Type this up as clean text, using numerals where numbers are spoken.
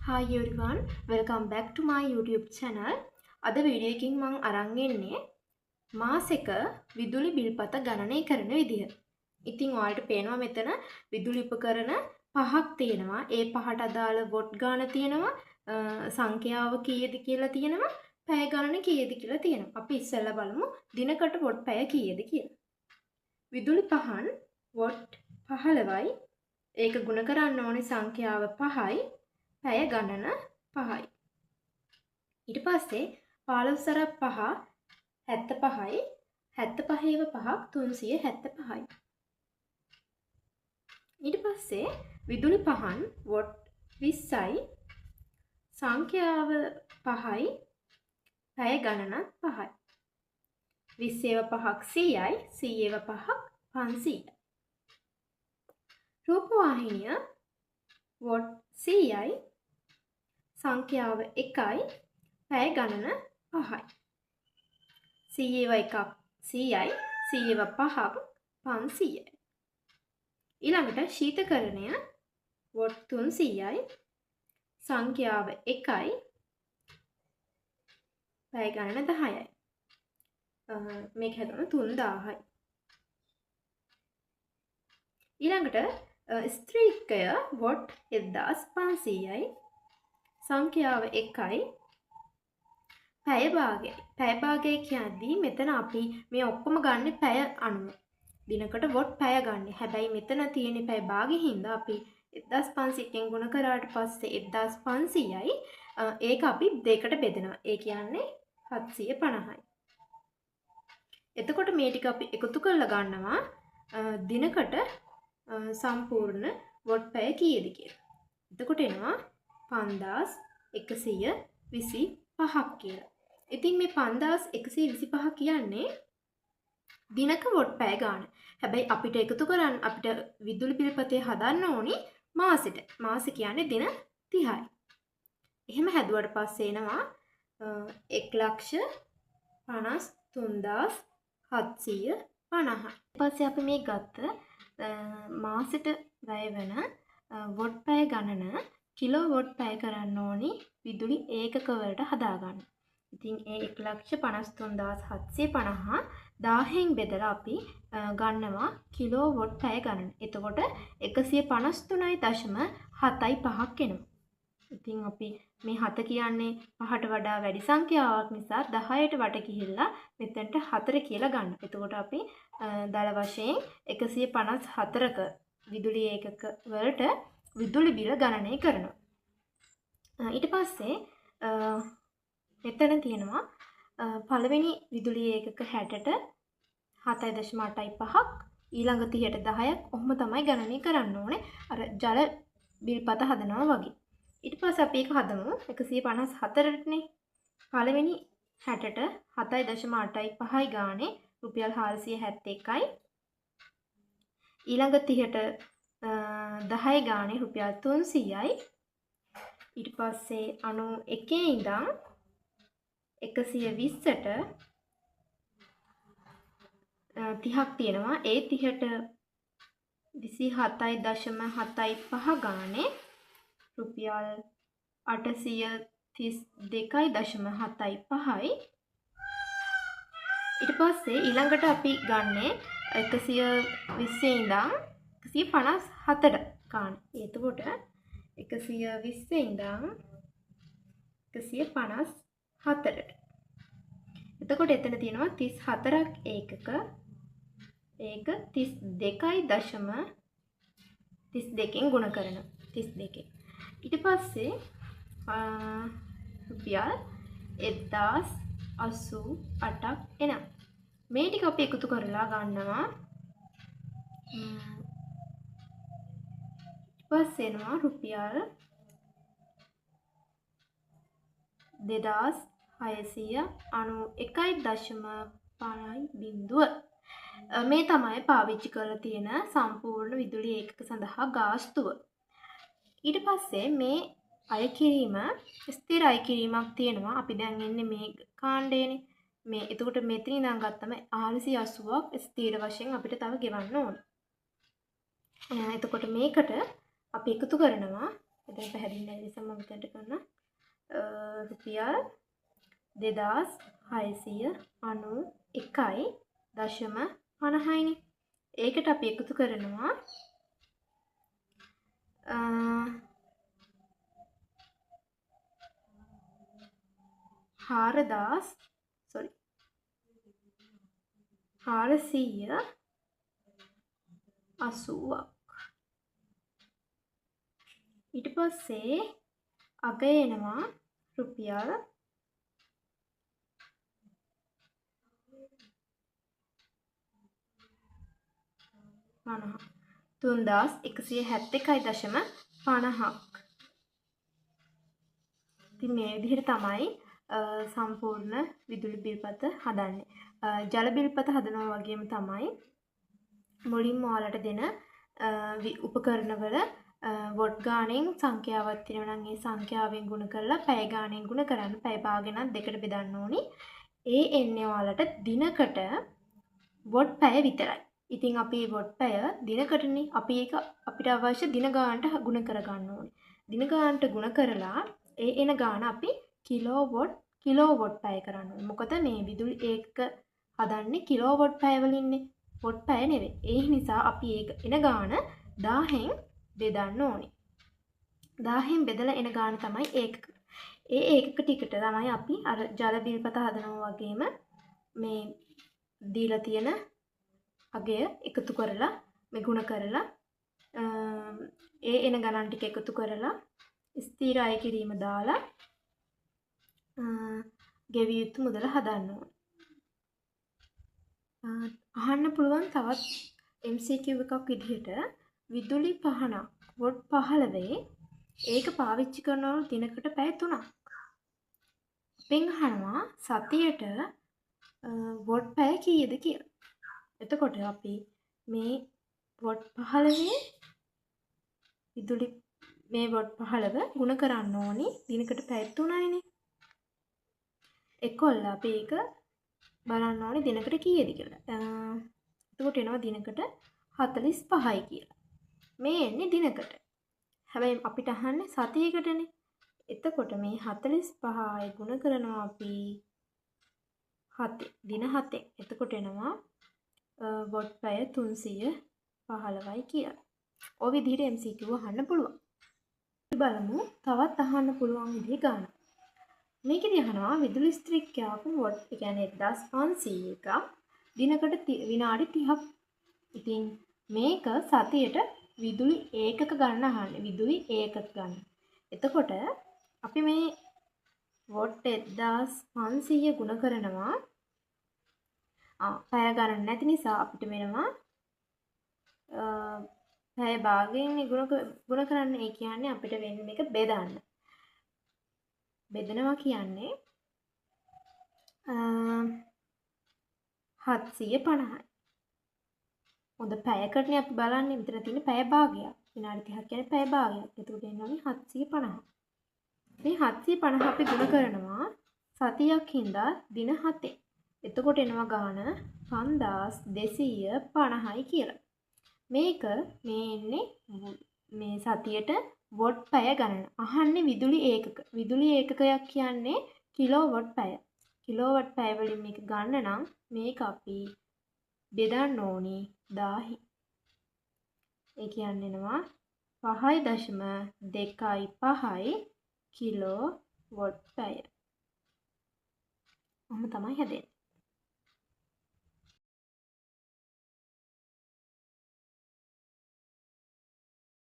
Hi everyone, welcome back to my YouTube channel. අද video එකකින් මම අරන් එන්නේ මාසෙක විදුලි බිල්පත ගණනය කරන විදිහ. ඉතින් ඔයාලට පේනවා මෙතන විදුලි උපකරණ පහක් තියෙනවා. ඒ පහට අදාළ වොට් ගාන තියෙනවා, සංඛ්‍යාව කීයද කියලා තියෙනවා, පැය ගණන කීයද කියලා තියෙනවා. අපි ඉස්සෙල්ලා බලමු දිනකට වොට් පැය කීයද කියලා. විදුලි පහන් වොට් 15යි. ඒක ගුණ කරන්න ඕනේ සංඛ්‍යාව 5යි. පැය ගණන 5යි. ඊට පස්සේ 15 සරක් 5 75යි. 75ව 5ක් 375යි. ඊට පස්සේ විදුලි පහන් වොට් 20යි. සංඛ්‍යාව 5යි. පැය ගණනත් 5යි. 20ව 5ක් 100යි. 100ව 5ක් 500යි. රූපවාහිනිය වොට් 100යි. සංඛ්‍යාව 1යි. පැය ගණන 5යි. 100ව 1ක් 100යි. 100ව 5ක් 500යි. ඊළඟට ශීතකරණය වොට් 300යි. සංඛ්‍යාව 1යි. පැය ගණන 10යි. මේක හැදුණු 3000යි. ඊළඟට ස්ත්‍රීකය වොට් 1500යි. සංඛ්‍යාව 1යි. පැය භාගයයි. පැය භාගය කියද්දී මෙතන අපි මේ ඔක්කොම ගන්න පැය අනුව. දිනකට වොට් පැය ගන්න. හැබැයි මෙතන තියෙන පැය භාගෙ හින්දා අපි 1500කින් ගුණ කරාට පස්සේ 1500යි. ඒක අපි දෙකට බෙදනවා. ඒ කියන්නේ 750යි. එතකොට මේ ටික අපි එකතු කරලා ගන්නවා දිනකට සම්පූර්ණ වොට් පැය කීයද කියලා. එතකොට එනවා 5125ක් කියලා. ඉතින් මේ 5125 කියන්නේ දිනක වොට් පැය ගන්න. හැබැයි අපිට එකතු කරන්න අපිට විදුලි බිල්පතේ හදන්න ඕනි මාසෙට. මාසෙ කියන්නේ දින 30යි. එහෙම හැදුවට පස්සේ එනවා 1,53,750. ඊපස්සේ අපි මේ ගත්ත මාසෙට වැය වෙන වොට් පැය ගණන කිලෝ වොට් පැය කරන්න ඕනි විදුලි ඒකක වලට හදාගන්න. ඉතින් ඒ 1,53,750 1000න් බෙදලා අපි ගන්නවා කිලෝ වොට් පැය ගණන. එතකොට 153.75ක් එනවා. ඉතින් අපි මේ 7 කියන්නේ 5ට වඩා වැඩි සංඛ්‍යාවක් නිසා 10ට වට ගිහිල්ලා මෙතනට 4 කියලා ගන්න. එතකොට අපි දල වශයෙන් 154ක විදුලි ඒකක වලට විදුලි බිල ගණනය කරනවා. ඊට පස්සේ මෙතන තියෙනවා පළවෙනි විදුලි ඒකක 60ට 7.85ක් ඊළඟ 30ට 10ක් ඔහොම තමයි ගණනය කරන්න ඕනේ අර ජල බිල්පත හදනවා වගේ. ඊට පස්සේ අපි ඒක හදමු 154ටනේ. පළවෙනි 60ට 7.85යි ගානේ රුපියල් 471යි. ඊළඟ 30ට 10 ගානේ රුපියල් 300යි. ඊට පස්සේ 91 ඉඳන් 120ට 30ක් තියෙනවා. ඒ 30ට 27.75 ගානේ රුපියල් 832.75යි. ඊට පස්සේ ඊළඟට අපි ගන්නේ 120 ඉඳන් 154ට ගන්න. එතකොට 120 ඉඳන් 154ට. එතකොට එතන තියෙනවා 34ක් ඒකක. ඒක 32.32න් ගුණ කරනවා. 32. ඊට පස්සේ රුපියල් 1088ක් එනවා. මේ ටික අපි එකතු කරලා ගන්නවා. ඊට පස්සේ එනවා රුපියල් 2691.50. මේ තමයි පාවිච්චි කරලා තියෙන සම්පූර්ණ විදුලි ඒකක සඳහා ගාස්තුව. ඊට පස්සේ මේ අය කිරීම ස්ථිර අය කිරීමක් තියෙනවා. අපි දැන් ඉන්නේ මේ කාණ්ඩයනේ. මේ එතකොට මෙතන ඉඳන් ගත්තම 480ක් ස්ථිර වශයෙන් අපිට තව ගෙවන්න ඕන. එතකොට මේකට අපි එකතු කරනවා එතන පැහැදිලි නැහැ නිසා මම මෙතනට කරනවා රුපියල් 2691.50යිනේ. ඒකට අපි එකතු කරනවා 480ක්. ඊට පස්සේ අගය එනවා රුපියල් 3171.50ක්. ඉතින් මේ විදිහට තමයි සම්පූර්ණ විදුලි බිල්පත හදන්නේ. ජල බිල්පත හදනවා වගේම තමයි මුලින්ම ඔයාලට දෙන උපකරණවල වොට් ගාණෙන් සංඛ්‍යාවක් තියෙනවා නම් ඒ සංඛ්‍යාවෙන් ගුණ කරලා පැය ගාණෙන් ගුණ කරන්න. පැය භාගෙනත් දෙකට බෙදන්න ඕනි. ඒ එන්නේ ඔයාලට දිනකට වොට් පැය විතරයි. ඉතින් අපි වොට් පැය දිනකටනේ අපි ඒක අපිට අවශ්‍ය දින ගානට ගුණ කරගන්න ඕනේ. දින ගානට ගුණ කරලා ඒ එන ගාන අපි කිලෝවොට් පැය කරන්න ඕනේ. මොකද මේ විදුලි ඒකක හදන්නේ කිලෝවොට් පැය වලින්නේ. වොට් පැය නෙවෙයි. ඒ නිසා අපි ඒක එන ගාන 1000න් බෙදන්න ඕනේ. 1000න් බෙදලා එන ගාන තමයි ඒකක. ඒ ඒකක ටිකට තමයි අපි අර ජල බිල්පත හදනවා වගේම මේ දීලා තියෙන අගය එකතු කරලා මේ ගුණ කරලා ඒ එන ගණන් ටික එකතු කරලා ස්ථිර අය කිරීම දාලා ගෙවිය යුතු මුදල හදන්න ඕන. අහන්න පුළුවන් තවත් MCQ එකක් විදිහට විදුලි පහනක් වොට් 15 ඒක පාවිච්චි කරනවලු දිනකට පැය 3ක්. අපෙන් අහනවා සතියට වොට් පැය කීයද කියලා. එතකොට අපි මේ වොට් 15 විදුලි මේ වොට් 15 ගුණ කරන්න ඕනි දිනකට පැය 3යිනේ. එක්කොල්ල අපි ඒක බලන්න ඕනි දිනකට කීයද කියලා. එතකොට එනවා දිනකට 45යි කියලා. මේ එන්නේ දිනකට. හැබැයි අපිට අහන්නේ සතියකටනේ. එතකොට මේ 45යි ගුණ කරනවා අපි 7 දින 7. එතකොට එනවා වොට් පැය 315යි කියලා. ඔය විදිහට MCQ අහන්න පුළුවන්. බලමු තවත් අහන්න පුළුවන් විදිහේ ගානක්. මේකෙදි අහනවා විදුලි ස්ත්‍රික්කයක් වොට් ඒ කියන්නේ 1500ක දිනකට විනාඩි 30ක්. ඉතින් මේක සතියට විදුලි ඒකක ගන්න අහන්නේ. විදුලි ඒකක ගන්න. එතකොට අපි මේ වොට් 1500 ගුණ කරනවා පැය ගණන් නැති නිසා අපිට වෙනවා පැය භාගයෙන් ගුණ කරන්න. ඒ කියන්නේ අපිට වෙන්නේ මේක බෙදන්න. බෙදනවා කියන්නේ 750යි. හොඳ පැයකටනේ අපි බලන්නේ. මෙතන තියෙන පැය භාගයක්. විනාඩි 30ක් කියන්නේ පැය භාගයක්. එතකොට එන්නේ 750. මේ 750 අපි ගුණ කරනවා සතියක් හින්දා දින 7. එතකොට එනවා ගාන 5250යි කියලා. මේක මේ එන්නේ මේ සතියට වොට් පැය ගණන. අහන්නේ විදුලි ඒකක. විදුලි ඒකකයක් කියන්නේ කිලෝවොට් පැය. කිලෝවොට් පැය වලින් මේක ගන්න නම් මේක අපි බෙදන්න ඕනි 1000. ඒ කියන්නේ එනවා 5.25 කිලෝවොට් පැය. ඔහොම තමයි හැදෙන්නේ.